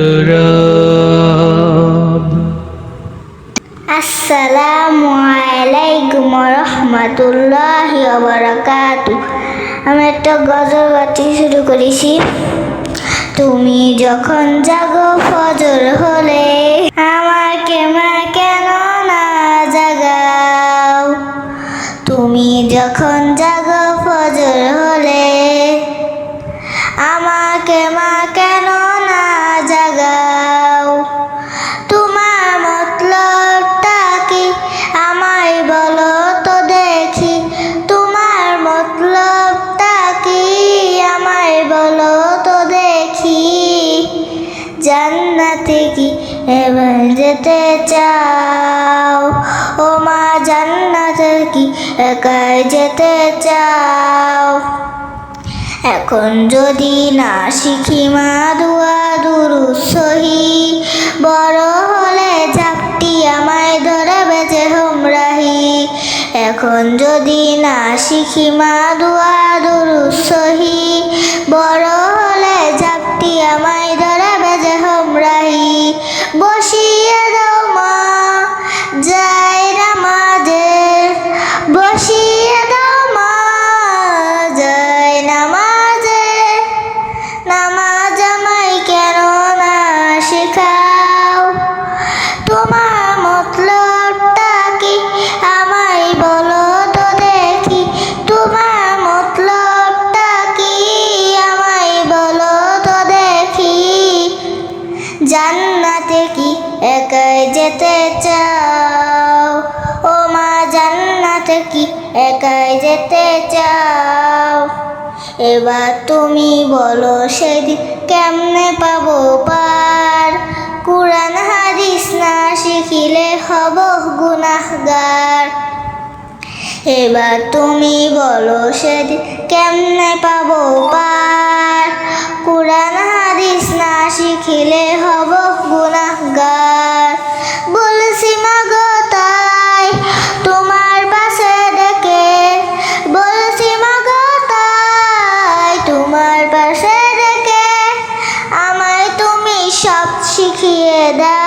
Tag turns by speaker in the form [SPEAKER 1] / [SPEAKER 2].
[SPEAKER 1] কলরব।
[SPEAKER 2] আসসালামু আলাইকুম রহমতুল্লাহি ওয়া বারাকাতুহু। আমি একটা গজল গাইতে শুরু করেছি। তুমি যখন জাগো ফজর হলে, আমাকে মা কেন না জাগাও? তুমি যখন জাগো ফজর হলে, আমাকে মা কেন না জাগাও? তোমার মতলবটা কি আমায় বলো তো দেখি, তোমার মতলবটা কি আমায় বলো তো দেখি। জান্নাতে কি এবার যেতে চাও? ও মা জান্নাতে কি একাই যেতে চাও? এখন যদি না শিখি মা দুয়া দুরূদ সহি, বড় হলে ঝাপটি আমায় ধরে বেজে হোমরাহি। এখন যদি না শিখি মা দুয়া দুরূদ সহি, বড় হলে ঝাপটি আমায় ধরে বেজে হোমরাহি। বসিয়ে দাও মা যায় নামাজে, বসিয়ে দাও মা যায় নামাজে। নামাজ আমায় কেন না শেখাও? তোমার মতলবটা কি আমায় বলো তো দেখি, তোমার মতলবটা কি আমায় বলো তো দেখি। জান্নাতে কি একাই যেতে চাও? ও মা জান্নাতে কি একাই যেতে চাও? এবার তুমি বলো সেদিন কেমনে পাবো পার? কুরআন হাদিস না শিখিলে হব গুনাহগার। এবার তুমি বলো সেদিন কেমনে পাবো পার? কুরআন হাদিস না শিখিলে হব গুনাহগার। বলছি মাগো তাই তোমার পাশে ডেকে, বলছি মাগো তাই তোমার পাশে ডেকে, আমায় তুমি সব শিখিয়ে দাও।